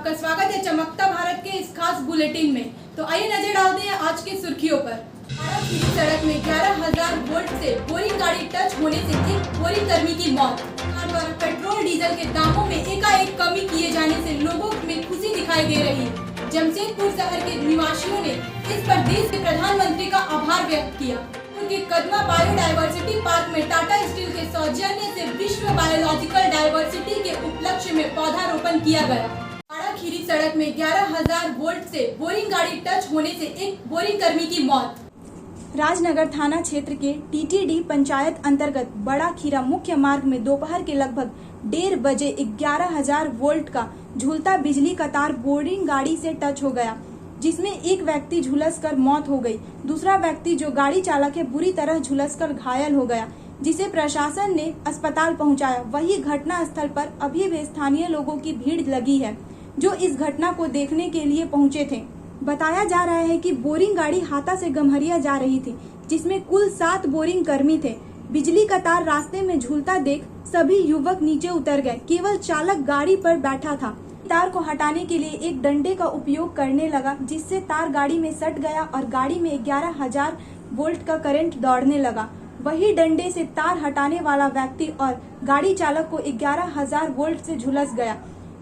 आपका स्वागत है चमकता भारत के इस खास बुलेटिन में। तो आइए नजर डालते हैं आज की सुर्खियों पर। सड़क में 11,000 वोल्ट से बोरिंग गाड़ी टच होने से एक बोरिंग कर्मी की मौत। और पेट्रोल डीजल के दामों में एकाएक कमी किए जाने से लोगों में खुशी दिखाई दे रही है। जमशेदपुर शहर के निवासियों ने इस पर देश के प्रधानमंत्री का आभार व्यक्त किया। उनके कदमा बायोडायवर्सिटी पार्क में टाटा स्टील के सौजन्य से विश्व बायोलॉजिकल डायवर्सिटी के उपलक्ष्य में पौधारोपण किया गया। खीरी सड़क में 11,000 वोल्ट से बोरिंग गाड़ी टच होने से एक बोरिंग कर्मी की मौत। राजनगर थाना क्षेत्र के टीटीडी पंचायत अंतर्गत बड़ा खीरा मुख्य मार्ग में दोपहर के लगभग 1:30 बजे 11,000 वोल्ट का झूलता बिजली का तार बोरिंग गाड़ी से टच हो गया, जिसमें एक व्यक्ति झुलसकर मौत हो गई। दूसरा व्यक्ति जो गाड़ी चालक है बुरी तरह झुलसकर घायल हो गया, जिसे प्रशासन ने अस्पताल पहुंचाया। वही घटना स्थल पर अभी भी स्थानीय लोगों की भीड़ लगी है, जो इस घटना को देखने के लिए पहुंचे थे। बताया जा रहा है कि बोरिंग गाड़ी हाता से गम्हरिया जा रही थी, जिसमें कुल 7 बोरिंग कर्मी थे। बिजली का तार रास्ते में झूलता देख सभी युवक नीचे उतर गए। केवल चालक गाड़ी पर बैठा था। तार को हटाने के लिए एक डंडे का उपयोग करने लगा, जिससे तार गाड़ी में सट गया और गाड़ी में 11,000 वोल्ट का करंट दौड़ने लगा। वही डंडे से तार हटाने वाला व्यक्ति और गाड़ी चालक को 11,000 वोल्ट से झुलस गया,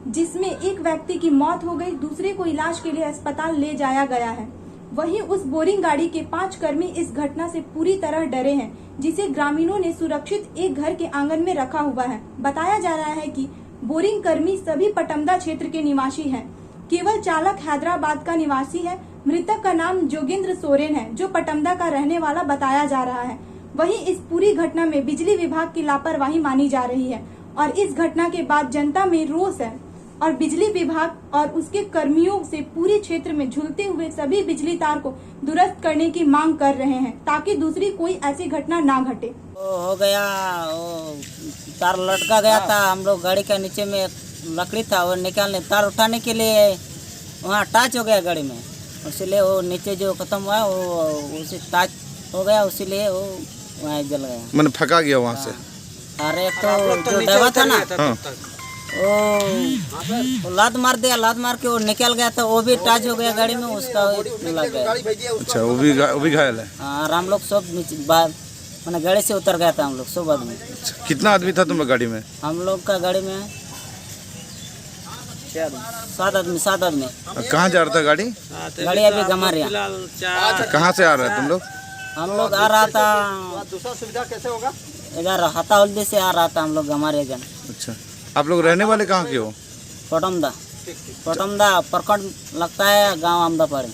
जिसमें एक व्यक्ति की मौत हो गई। दूसरे को इलाज के लिए अस्पताल ले जाया गया है। वहीं उस बोरिंग गाड़ी के 5 कर्मी इस घटना से पूरी तरह डरे हैं, जिसे ग्रामीणों ने सुरक्षित एक घर के आंगन में रखा हुआ है। बताया जा रहा है कि बोरिंग कर्मी सभी पटमदा क्षेत्र के निवासी हैं। केवल चालक हैदराबाद का निवासी है। मृतक का नाम जोगेंद्र सोरेन है, जो पटमदा का रहने वाला बताया जा रहा है। वहीं इस पूरी घटना में बिजली विभाग की लापरवाही मानी जा रही है और इस घटना के बाद जनता में रोष है और बिजली विभाग और उसके कर्मियों से पूरे क्षेत्र में झूलते हुए सभी बिजली तार को दुरुस्त करने की मांग कर रहे हैं, ताकि दूसरी कोई ऐसी घटना ना घटे। हो गया, तार लटका गया था। हम लोग गाड़ी के नीचे में लकड़ी था, वो निकालने तार उठाने के लिए वहाँ टच हो गया गाड़ी में, इसीलिए वो नीचे जो खत्म हुआ वो उसी टच हो गया, इसीलिए वो वहाँ जल गया। मैंने फका गया वहाँ से। अरे तो जो डब्बा था ना वो लात मार दिया, लात मार के वो निकल गया था, वो भी टच हो गया गाड़ी में, उसका लग गया। अच्छा, वो भी घायल है। और हम लोग सब मैंने गाड़ी से उतर गया था, हम लोग सब आदमी। अच्छा, कितना आदमी था तुम लोग गाड़ी में? हम लोग का गाड़ी में 7 आदमी। कहाँ जा रहा था गाड़ी? गाड़ी अभी गम्हरिया। कहाँ से आ रहा है तुम लोग? हम लोग आ रहा था, दूसरा सुविधा कैसे होगा, इधर हाथा हल्दी से आ रहा था हम लोग गम्हरिया जन। अच्छा, आप लोग रहने वाले कहाँ के हो? पटमदा प्रखंड लगता है, गांव आमदापाड़ी।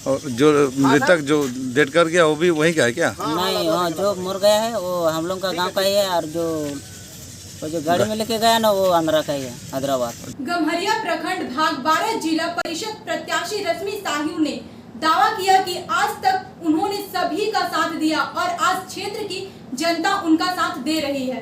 और जो मृतक जो डेड कर गया वो भी वहीं का है क्या? नहीं, हाँ, जो मर गया है वो हम लोग का गांव का ही है, और जो गाड़ी में लेके गया ना वो आंध्रा का ही है, हैदराबाद। गम्हरिया प्रखंड भाग 12 जिला परिषद प्रत्याशी रश्मि साहू ने दावा किया कि आज तक उन्होंने सभी का साथ दिया और आज क्षेत्र की जनता उनका साथ दे रही है।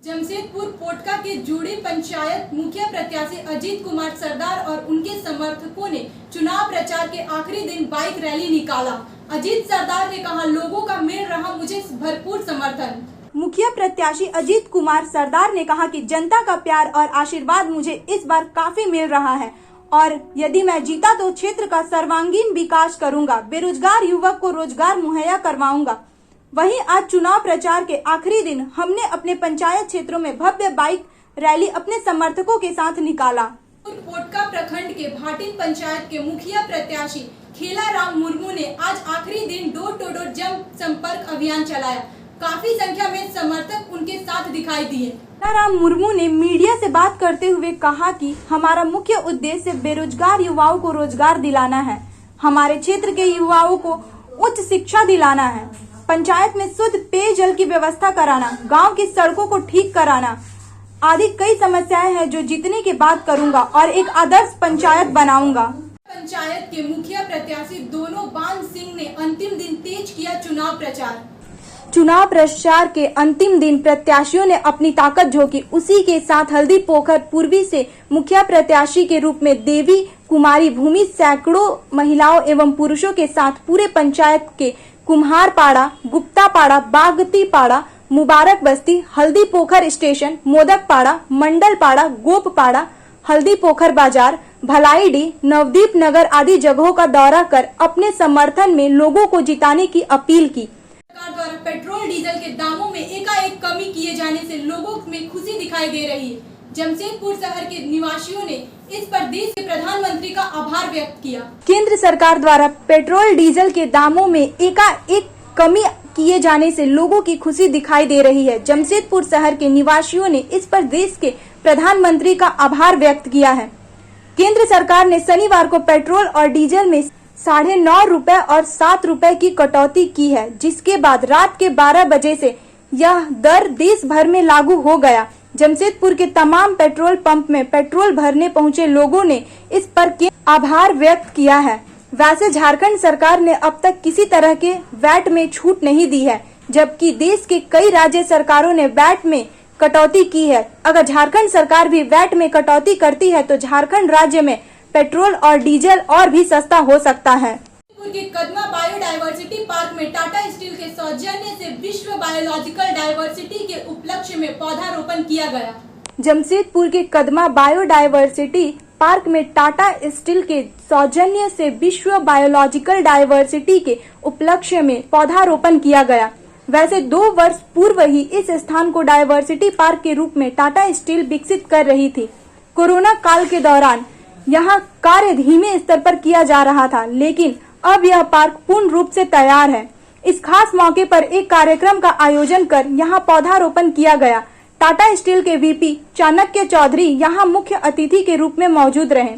जमशेदपुर पोटका के जोड़ी पंचायत मुखिया प्रत्याशी अजीत कुमार सरदार और उनके समर्थकों ने चुनाव प्रचार के आखिरी दिन बाइक रैली निकाला। अजीत सरदार ने कहा, लोगों का मिल रहा मुझे भरपूर समर्थन। मुखिया प्रत्याशी अजीत कुमार सरदार ने कहा कि जनता का प्यार और आशीर्वाद मुझे इस बार काफी मिल रहा है और यदि मैं जीता तो क्षेत्र का सर्वांगीण विकास करूंगा, बेरोजगार युवक को रोजगार मुहैया करवाऊंगा। वहीं आज चुनाव प्रचार के आखिरी दिन हमने अपने पंचायत क्षेत्रों में भव्य बाइक रैली अपने समर्थकों के साथ निकाला। पोटका प्रखंड के भाटिन पंचायत के मुखिया प्रत्याशी खेलाराम मुर्मू ने आज आखिरी दिन डोर टू डोर जन संपर्क अभियान चलाया। काफी संख्या में समर्थक उनके साथ दिखाई दिए। खेलाराम मुर्मू ने मीडिया से बात करते हुए कहा कि हमारा मुख्य उद्देश्य बेरोजगार युवाओं को रोजगार दिलाना है, हमारे क्षेत्र के युवाओं को उच्च शिक्षा दिलाना है, पंचायत में शुद्ध पेयजल की व्यवस्था कराना, गांव की सड़कों को ठीक कराना आदि कई समस्याएं हैं जो जीतने के बाद करूंगा और एक आदर्श पंचायत बनाऊंगा। पंचायत के मुखिया प्रत्याशी दोनों बान सिंह ने अंतिम दिन तेज किया चुनाव प्रचार। चुनाव प्रचार के अंतिम दिन प्रत्याशियों ने अपनी ताकत झोंकी। उसी के साथ हल्दी पोखर पूर्वी से मुखिया प्रत्याशी के रूप में देवी कुमारी भूमि सैकड़ों महिलाओं एवं पुरुषों के साथ पूरे पंचायत के कुम्हारपाड़ा, गुप्तापाड़ा, बागतीपाड़ा, मुबारक बस्ती, हल्दी पोखर स्टेशन, मोदकपाड़ा, मंडलपाड़ा, गोपपाड़ा, हल्दी पोखर बाजार, भलाईडी, नवदीप नगर आदि जगहों का दौरा कर अपने समर्थन में लोगों को जिताने की अपील की। सरकार द्वारा पेट्रोल डीजल के दामों में एकाएक कमी किए जाने से लोगों में खुशी दिखाई दे रही है। जमशेदपुर शहर के निवासियों ने इस पर देश के प्रधानमंत्री का आभार व्यक्त किया। केंद्र सरकार द्वारा पेट्रोल डीजल के दामों में एकाएक कमी किए जाने से लोगों की खुशी दिखाई दे रही है। जमशेदपुर शहर के निवासियों ने इस पर देश के प्रधानमंत्री का आभार व्यक्त किया है। केंद्र सरकार ने शनिवार को पेट्रोल और डीजल में 9.5 रुपए और 7 रुपए की कटौती की है, जिसके बाद रात के 12 बजे से यह दर देश भर में लागू हो गया। जमशेदपुर के तमाम पेट्रोल पंप में पेट्रोल भरने पहुंचे लोगों ने इस पर आभार व्यक्त किया है। वैसे झारखंड सरकार ने अब तक किसी तरह के वैट में छूट नहीं दी है, जबकि देश के कई राज्य सरकारों ने वैट में कटौती की है। अगर झारखंड सरकार भी वैट में कटौती करती है तो झारखंड राज्य में पेट्रोल और डीजल और भी सस्ता हो सकता है। जमशेदपुर के कदमा बायोडायवर्सिटी पार्क में टाटा स्टील के सौजन्य से विश्व बायोलॉजिकल डायवर्सिटी के उपलक्ष्य में पौधारोपण किया गया। जमशेदपुर के कदमा बायोडायवर्सिटी पार्क में टाटा स्टील के सौजन्य से विश्व बायोलॉजिकल डायवर्सिटी के उपलक्ष्य में पौधारोपण किया गया। वैसे 2 वर्ष पूर्व ही इस स्थान को डायवर्सिटी पार्क के रूप में टाटा स्टील विकसित कर रही थी। कोरोना काल के दौरान यहाँ कार्य धीमे स्तर पर किया जा रहा था, लेकिन अब यह पार्क पूर्ण रूप से तैयार है। इस खास मौके पर एक कार्यक्रम का आयोजन कर यहाँ पौधारोपण किया गया। टाटा स्टील के वीपी चाणक्य चौधरी यहाँ मुख्य अतिथि के रूप में मौजूद रहे।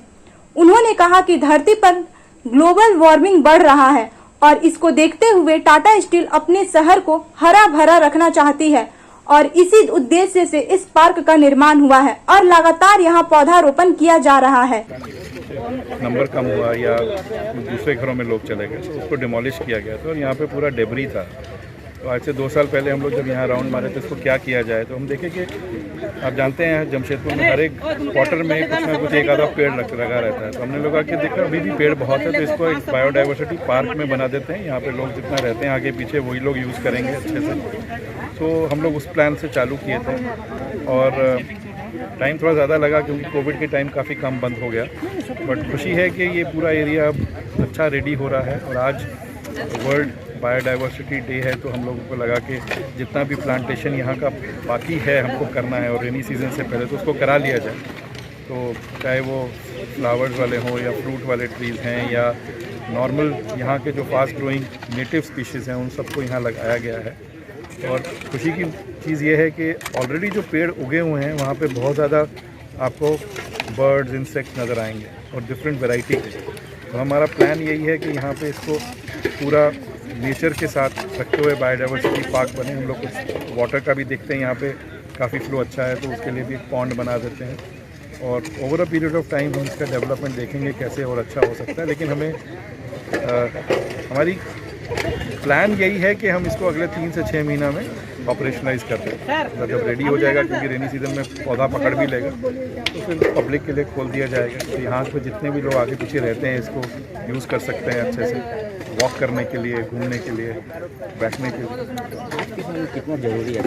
उन्होंने कहा कि धरती पर ग्लोबल वार्मिंग बढ़ रहा है और इसको देखते हुए टाटा स्टील अपने शहर को हरा भरा रखना चाहती है और इसी उद्देश्य से इस पार्क का निर्माण हुआ है और लगातार यहाँ पौधारोपण किया जा रहा है। नंबर कम हुआ या दूसरे घरों में लोग चले गए तो उसको डिमोलिश किया गया था और यहाँ पे पूरा डेबरी था। तो आज से 2 साल पहले हम लोग जब यहाँ राउंड मारे थे इसको क्या किया जाए, तो हम देखे कि आप जानते हैं जमशेदपुर में हर एक क्वार्टर में कुछ ना कुछ एक आधा पेड़ लगा रहता है। तो हमने लोग आके देखा अभी भी पेड़ बहुत है, तो इसको एक बायोडाइवर्सिटी पार्क में बना देते हैं। यहाँ पे लोग जितना रहते हैं आगे पीछे वही लोग यूज़ करेंगे अच्छे से। तो हम लोग उस प्लान से चालू किए थे और टाइम थोड़ा ज़्यादा लगा क्योंकि कोविड के टाइम काफ़ी कम बंद हो गया, बट खुशी है कि ये पूरा एरिया अब अच्छा रेडी हो रहा है। और आज वर्ल्ड बायोडाइवर्सिटी डे है, तो हम लोगों को लगा कि जितना भी प्लांटेशन यहाँ का बाकी है हमको करना है और रेनी सीजन से पहले तो उसको करा लिया जाए। तो चाहे वो फ्लावर्स वाले हों या फ्रूट वाले ट्रीज़ हैं या नॉर्मल यहाँ के जो फास्ट ग्रोइंग नेटिव स्पीशीज़ हैं उन सबको यहाँ लगाया गया है। और खुशी की चीज़ ये है कि ऑलरेडी जो पेड़ उगे हुए हैं वहाँ पे बहुत ज़्यादा आपको बर्ड्स इंसेक्ट्स नज़र आएंगे और डिफरेंट वैरायटी के। तो हमारा प्लान यही है कि यहाँ पे इसको पूरा नेचर के साथ रखते हुए बायोडाइवर्सिटी पार्क बने। हम लोग कुछ वाटर का भी देखते हैं, यहाँ पे काफ़ी फ्लो अच्छा है तो उसके लिए भी एक पॉन्ड बना देते हैं और over a period of time हम इसका डेवलपमेंट देखेंगे कैसे और अच्छा हो सकता है। लेकिन हमें हमारी प्लान यही है कि हम इसको अगले 3 से 6 महीना में ऑपरेशनलाइज कर दें। जब रेडी हो जाएगा, क्योंकि रेनी सीजन में पौधा पकड़ भी लेगा, तो फिर पब्लिक के लिए खोल दिया जाएगा। तो यहाँ पे जितने भी लोग आगे पीछे रहते हैं इसको यूज़ कर सकते हैं अच्छे से, वॉक करने के लिए, घूमने के लिए, बैठने के लिए। कितना ज़रूरी है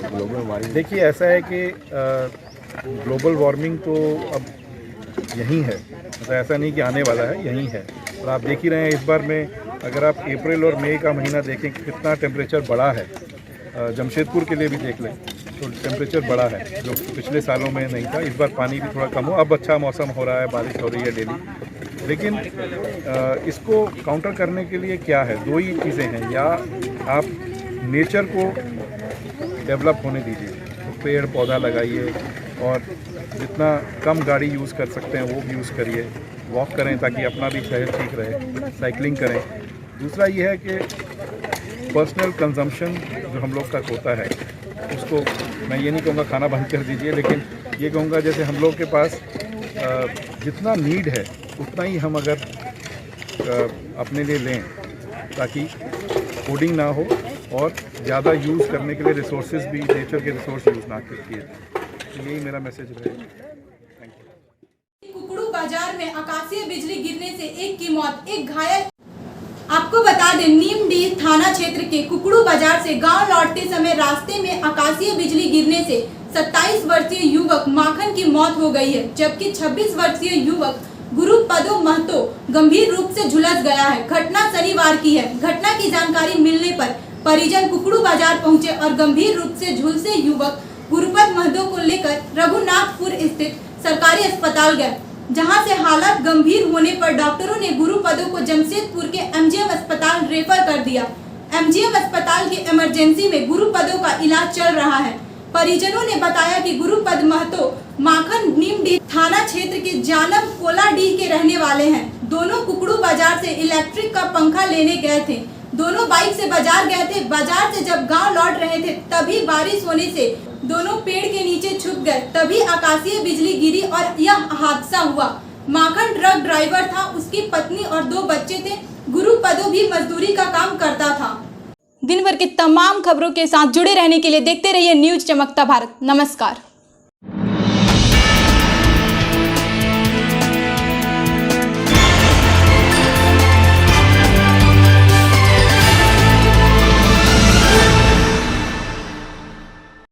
ग्लोबल वार्मिंग? देखिए ऐसा है कि ग्लोबल वार्मिंग तो अब यहीं है, मतलब ऐसा नहीं कि आने वाला है, यहीं है। और आप देख ही रहे हैं इस बार में अगर आप अप्रैल और मई का महीना देखें कितना टेम्परेचर बढ़ा है, जमशेदपुर के लिए भी देख लें तो टेम्परेचर बढ़ा है जो पिछले सालों में नहीं था। इस बार पानी भी थोड़ा कम हो, अब अच्छा मौसम हो रहा है, बारिश हो रही है डेली। लेकिन इसको काउंटर करने के लिए क्या है, 2 ही चीज़ें हैं। या आप नेचर को डेवलप होने दीजिए, तो पेड़ पौधा लगाइए और जितना कम गाड़ी यूज़ कर सकते हैं वो भी यूज़ करिए, वॉक करें ताकि अपना भी शहर ठीक रहे, साइकिलिंग करें। दूसरा ये है कि पर्सनल कंजम्पशन जो हम लोग का होता है उसको मैं ये नहीं कहूँगा खाना बंद कर दीजिए, लेकिन ये कहूँगा जैसे हम लोग के पास जितना नीड है उतना ही हम अगर अपने लिए लें ताकि होर्डिंग ना हो और ज़्यादा यूज़ करने के लिए रिसोर्सेज भी नेचर के रिसोर्स यूज़ ना किए। तो यही मेरा मैसेज रहेगा। कुकड़ू बाजार में आकाशीय बिजली गिरने से एक की मौत, एक घायल। आपको बता दें, नीमडीह थाना क्षेत्र के कुकड़ू बाजार से गांव लौटते समय रास्ते में आकाशीय बिजली गिरने से 27 वर्षीय युवक माखन की मौत हो गई है, जबकि 26 वर्षीय युवक गुरुपदो महतो गंभीर रूप से झुलस गया है। घटना शनिवार की है। घटना की जानकारी मिलने पर परिजन कुकड़ू बाजार पहुंचे और गंभीर रूप से झुलसे युवक गुरुपद महतो को लेकर रघुनाथपुर स्थित सरकारी अस्पताल गए, जहां से हालत गंभीर होने पर डॉक्टरों ने गुरुपदो को जमशेदपुर के एमजीएम अस्पताल रेफर कर दिया। एमजीएम अस्पताल की इमरजेंसी में गुरुपदो का इलाज चल रहा है। परिजनों ने बताया कि गुरुपद महतो माखन नीमडीह थाना क्षेत्र के जानम कोलाडीह के रहने वाले हैं। दोनों कुकड़ू बाजार से इलेक्ट्रिक का पंखा लेने गए थे। दोनों बाइक से बाजार गए थे। बाजार से जब गांव लौट रहे थे तभी बारिश होने से दोनों पेड़ के नीचे छुप गए। तभी आकाशीय बिजली गिरी और यह हादसा हुआ। माखन ट्रक ड्राइवर था, उसकी पत्नी और 2 बच्चे थे। गुरुपदो भी मजदूरी का काम करता था। दिन भर की तमाम खबरों के साथ जुड़े रहने के लिए देखते रहिए न्यूज चमकता भारत। नमस्कार।